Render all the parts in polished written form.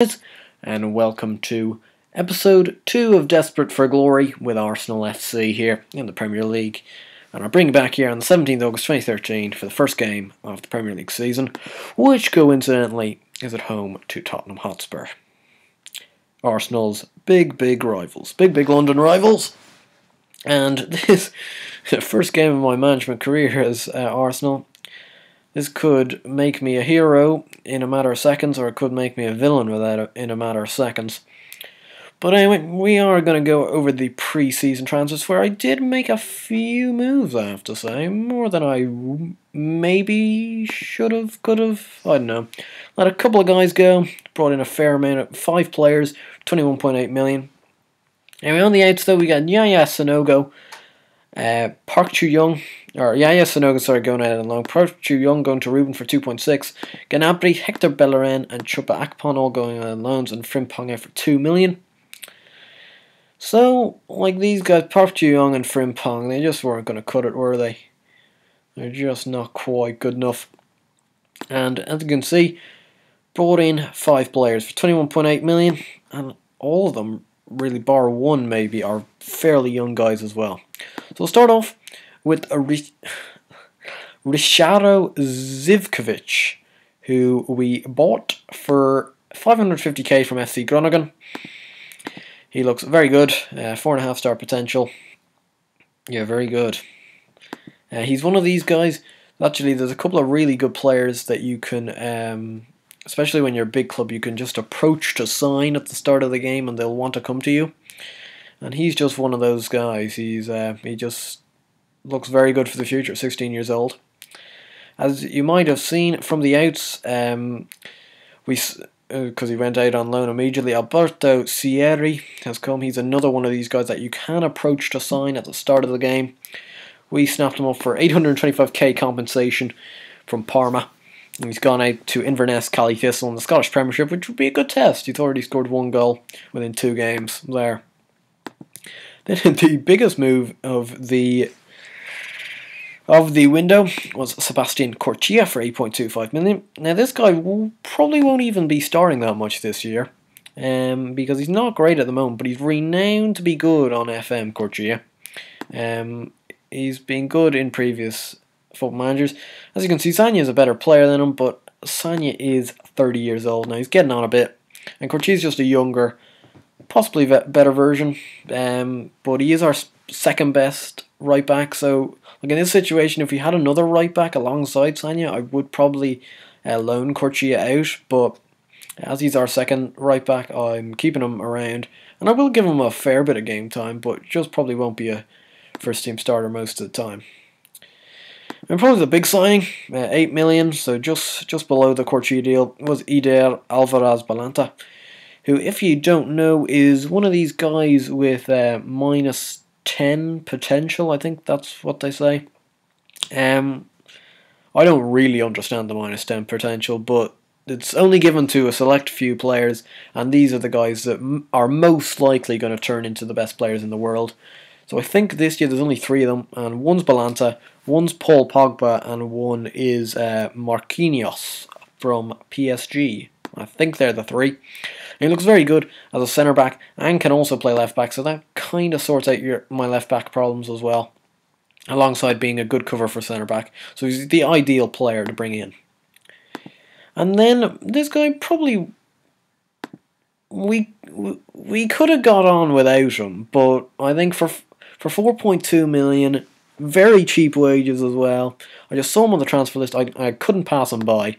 And welcome to episode 2 of Desperate for Glory with Arsenal FC here in the Premier League. And I bring you back here on the 17th of August 2013 for the first game of the Premier League season, which coincidentally is at home to Tottenham Hotspur. Arsenal's big rivals, big London rivals. And this first game of my management career as Arsenal. This could make me a hero in a matter of seconds, or it could make me a villain in a matter of seconds. But anyway, we are going to go over the pre-season transfers, where I did make a few moves, I have to say. More than I maybe should have, could have, I don't know. Let a couple of guys go, brought in a fair amount of 5 players, 21.8 million. Anyway, on the outs though, we got Yaya Sanogo, Park Chu-young, or Yaya Sanogo, sorry, going out on loan. Park Chu-young going to Ruben for 2.6. Gnabry, Hector Bellerin, and Chupa Akpon all going on loans, and Frimpong out for 2 million. So, like these guys, Park Chu-young and Frimpong, they just weren't going to cut it, were they? They're just not quite good enough. And as you can see, brought in 5 players for 21.8 million, and all of them, really bar one maybe, are fairly young guys as well. So we'll start off with a Ryszard Zivkovic, who we bought for 550k from FC Groningen. He looks very good, 4.5 star potential. Yeah, very good. He's one of these guys. Actually, there's a couple of really good players that you can, especially when you're a big club, you can just approach to sign at the start of the game and they'll want to come to you. And he's just one of those guys. He just looks very good for the future, 16 years old. As you might have seen from the outs, because he went out on loan immediately, Alberto Sierri has come. He's another one of these guys that you can approach to sign at the start of the game. We snapped him up for 825k compensation from Parma. And he's gone out to Inverness, Cali Thistle in the Scottish Premiership, which would be a good test. He's already scored 1 goal within 2 games there. Then the biggest move of the window was Sebastian Corchia for 8.25 million. Now this guy probably won't even be starting that much this year, because he's not great at the moment, but he's renowned to be good on FM, Corchia. He's been good in previous football managers. As you can see, Sanya is a better player than him, but Sanya is 30 years old now. He's getting on a bit, and Corchia's just a younger, possibly better version, but he is our second best right back. So like in this situation, if we had another right back alongside Sanya, I would probably loan Corchia out, but as he's our second right back, I'm keeping him around, and I will give him a fair bit of game time, but just probably won't be a first team starter most of the time. And probably the big signing, 8 million, so just below the Corchia deal, was Eder Alvarez Balanta, who, if you don't know, is one of these guys with minus 10 potential. I think that's what they say. I don't really understand the minus 10 potential, but it's only given to a select few players, and these are the guys that are most likely going to turn into the best players in the world. So I think this year there's only 3 of them, and one's Balanta, one's Paul Pogba, and one is Marquinhos from PSG. I think they're the 3. And he looks very good as a centre back and can also play left back, so that kind of sorts out my left back problems as well, alongside being a good cover for centre back. So he's the ideal player to bring in. And then this guy probably we could have got on without him, but I think for 4.2 million, very cheap wages as well. I just saw him on the transfer list. I couldn't pass him by.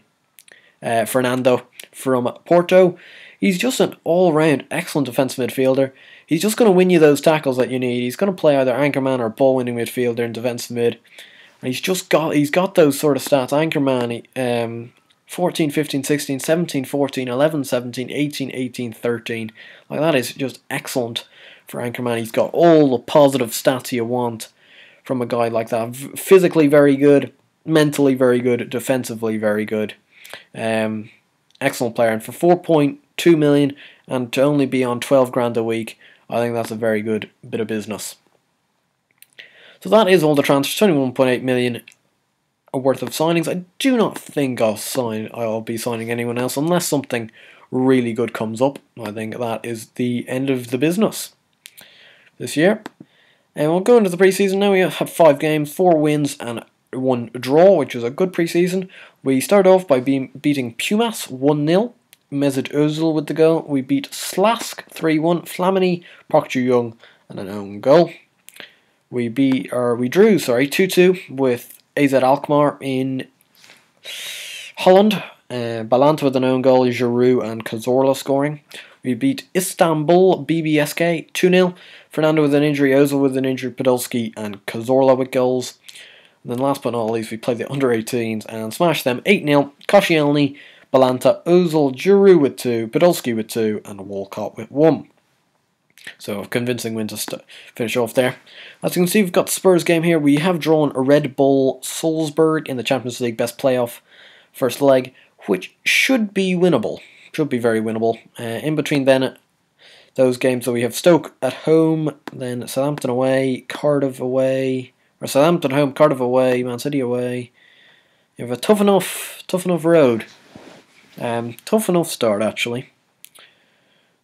Fernando from Porto. He's just an all-round excellent defensive midfielder. He's just going to win you those tackles that you need. He's going to play either anchorman or ball-winning midfielder in defensive mid. And he's got those sort of stats. Anchorman, 14, 15, 16, 17, 14, 11, 17, 18, 18, 13. Like, that is just excellent for anchorman. He's got all the positive stats you want from a guy like that. Physically very good, mentally very good, defensively very good. Excellent player, and for 4.2 million and to only be on 12 grand a week, I think that's a very good bit of business. So that is all the transfers, 21.8 million worth of signings. I do not think I'll be signing anyone else unless something really good comes up, I think that is the end of the business this year. And we'll go into the preseason now. We had 5 games, 4 wins and 1 draw, which was a good preseason. We started off by beating Pumas 1-0. Mesut Ozil with the goal. We beat Slask 3-1. Flamini, Park Ju-young and an own goal. We drew 2-2 with AZ Alkmaar in Holland. Balanta with an own goal, Giroud and Cazorla scoring. We beat Istanbul BBSK 2-0. Fernando with an injury, Ozil with an injury, Podolski and Cazorla with goals. And then last but not least, we played the under-18s and smashed them 8-0. Koscielny, Balanta, Ozil, Giroud with 2, Podolski with 2 and Walcott with 1. So a convincing win to finish off there. As you can see, we've got the Spurs game here. We have drawn a Red Bull Salzburg in the Champions League best playoff first leg, which should be winnable. Should be very winnable. In between then, those games, so we have Stoke at home, then Southampton away, Cardiff away, or Southampton home, Cardiff away, Man City away. You have a tough enough road. Tough enough start, actually.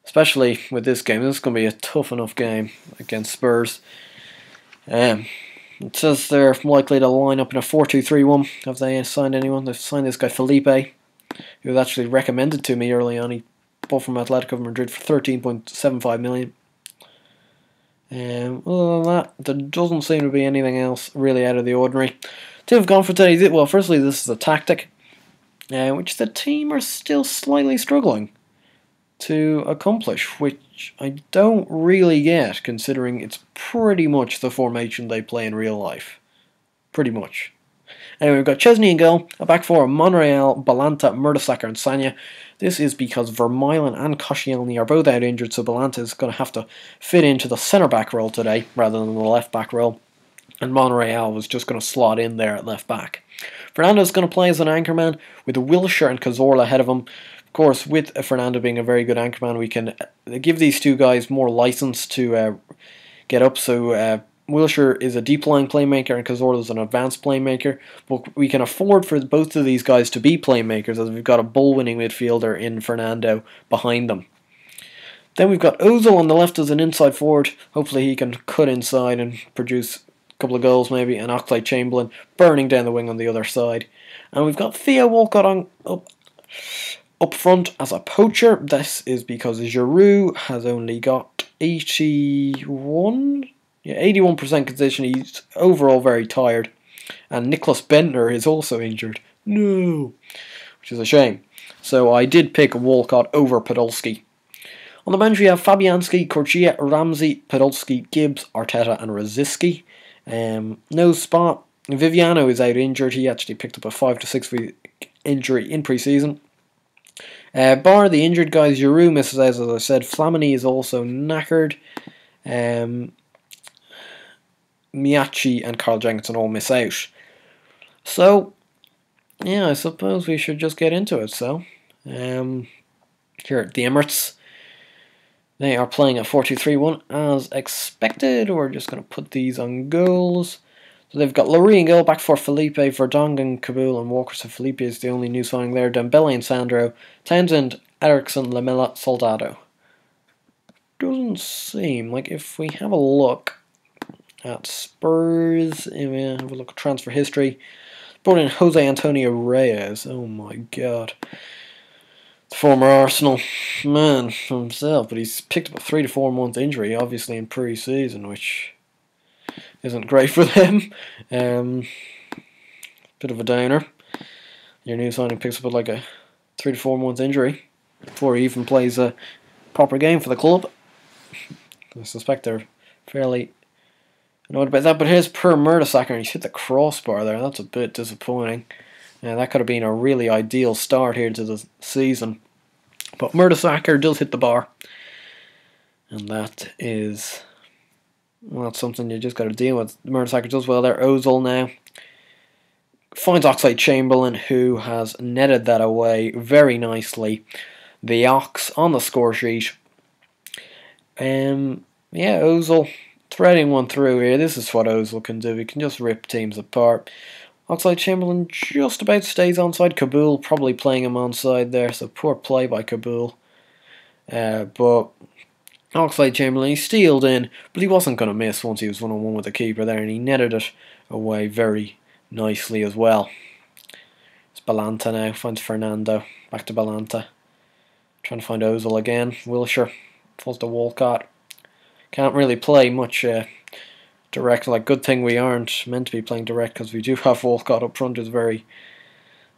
Especially with this game. This is going to be a tough enough game against Spurs. It says they're likely to line up in a 4-2-3-1. Have they signed anyone? They've signed this guy Felipe, who was actually recommended to me early on. He bought from Atletico Madrid for 13.75 million. Other than that, there doesn't seem to be anything else really out of the ordinary. Team have gone for today. Well, firstly, this is a tactic, which the team are still slightly struggling to accomplish, which I don't really get, considering it's pretty much the formation they play in real life. Pretty much. Anyway, we've got Chesney in goal, a back four, Monreal, Balanta, Mertesacker and Sanya. This is because Vermaelen and Koscielny are both out injured, so Balanta is going to have to fit into the centre-back role today, rather than the left-back role. And Monreal was just going to slot in there at left-back. Fernando's going to play as an anchorman, with Wilshere and Cazorla ahead of him. Of course, with Fernando being a very good anchorman, we can give these two guys more license to get up, so Wilshere is a deep-line playmaker and Cazorla is an advanced playmaker, but we can afford for both of these guys to be playmakers as we've got a ball-winning midfielder in Fernando behind them. Then we've got Ozil on the left as an inside forward. Hopefully he can cut inside and produce a couple of goals maybe, and Oxlade-Chamberlain burning down the wing on the other side. And we've got Theo Walcott up front as a poacher. This is because Giroud has only got 81% condition. He's overall very tired. And Nicholas Bentner is also injured. No! Which is a shame. So I did pick Walcott over Podolski. On the bench we have Fabianski, Corchia, Ramsey, Podolski, Gibbs, Arteta and Rosicky. No spot. Viviano is out injured. He actually picked up a 5 to 6 week injury in pre-season. Bar the injured guys, Giroud misses out, as I said. Flamini is also knackered. Miachi and Carl Jenkinson all miss out. So, yeah, I suppose we should just get into it. So, here at the Emirates, they are playing a 4-2-3-1 as expected. We're just going to put these on goals. So they've got Laurie in goal, back for Felipe, Vertonghen, Kabul and Walker. So Felipe is the only new signing there. Dembele and Sandro, Townsend, Eriksson, Lamela, Soldado. Doesn't seem like, if we have a look at Spurs, have a look at transfer history. Brought in Jose Antonio Reyes. Oh my god. The former Arsenal man himself, but he's picked up a 3 to 4 month injury, obviously in pre-season, which isn't great for them. Bit of a downer. Your new signing picks up like a 3 to 4 month injury before he even plays a proper game for the club. I suspect they're fairly annoyed about that. But here's Per Mertesacker, and he's hit the crossbar there. That's a bit disappointing. That could have been a really ideal start here to the season. But Mertesacker does hit the bar. And that is, well, that's something you just got to deal with. Mertesacker does well there. Ozil now finds Oxlade-Chamberlain, who has netted that away very nicely. The Ox on the score sheet. Yeah, Ozil threading one through here. This is what Ozil can do. He can just rip teams apart. Oxlade-Chamberlain just about stays onside. Kabul probably playing him onside there, so poor play by Kabul. But Oxlade-Chamberlain, he steeled in, but he wasn't going to miss once he was one-on-one with the keeper there, and he netted it away very nicely as well. It's Balanta now, finds Fernando, back to Balanta. Trying to find Ozil again, Wilshere, falls to Walcott. Can't really play much direct, like good thing we aren't meant to be playing direct because we do have Walcott up front, who's very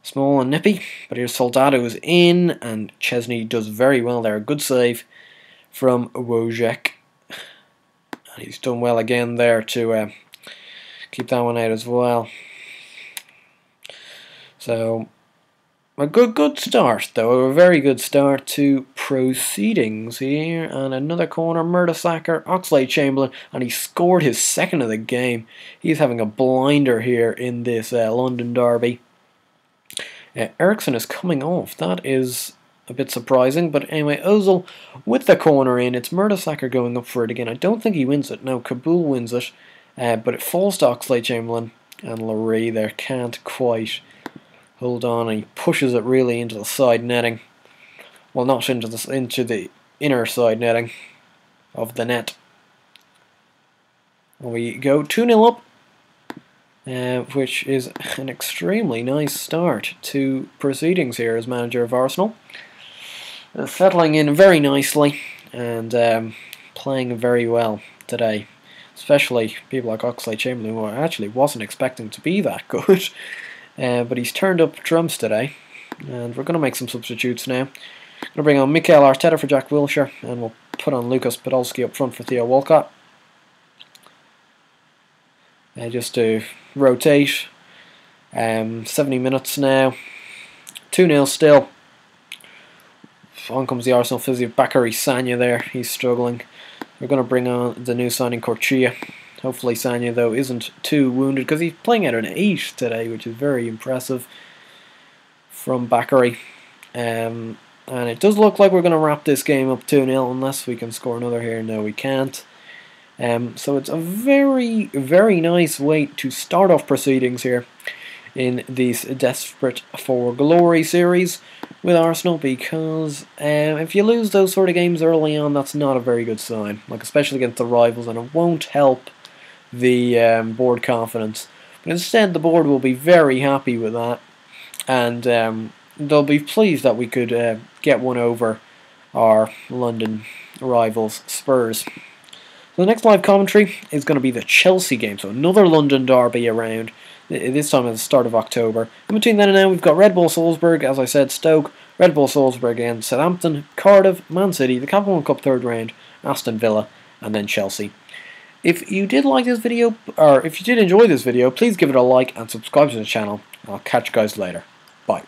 small and nippy. But here's Soldado who's in, and Chesney does very well there, good save from Wojciech. And he's done well again there to keep that one out as well. So a good start, though, a very good start to proceedings here. And another corner, Mertesacker, Oxlade-Chamberlain, and he scored his second of the game. He's having a blinder here in this London derby. Eriksson is coming off. That is a bit surprising, but anyway, Ozil with the corner in. It's Mertesacker going up for it again. I don't think he wins it. No, Kabul wins it, but it falls to Oxlade-Chamberlain, and Larry there can't quite hold on, and he pushes it really into the side netting. Well, not into the inner side netting of the net. We go 2-0 up, which is an extremely nice start to proceedings here as manager of Arsenal. Settling in very nicely and playing very well today. Especially people like Oxlade-Chamberlain, who I actually wasn't expecting to be that good. But he's turned up trumps today, and we're going to make some substitutes now. Going to bring on Mikel Arteta for Jack Wilshere, and we'll put on Lucas Podolski up front for Theo Walcott. Just to rotate. 70 minutes now. 2-0 still. On comes the Arsenal physio, Bakary Sagna there. He's struggling. We're going to bring on the new signing Corchia. Hopefully Sagna, though, isn't too wounded, because he's playing at an 8 today, which is very impressive from Bakary. And it does look like we're going to wrap this game up 2-0, unless we can score another here. No, we can't. So it's a very, very nice way to start off proceedings here in this Desperate for Glory series with Arsenal, because if you lose those sort of games early on, that's not a very good sign, like especially against the rivals, and it won't help the board confidence. But instead, the board will be very happy with that, and they'll be pleased that we could get one over our London rivals, Spurs. So the next live commentary is going to be the Chelsea game, so another London derby around, this time at the start of October. In between then and now, we've got Red Bull Salzburg, as I said, Stoke, Red Bull Salzburg again, Southampton, Cardiff, Man City, the Capital One Cup third round, Aston Villa, and then Chelsea. If you did like this video, or if you did enjoy this video, please give it a like and subscribe to the channel. I'll catch you guys later. Bye.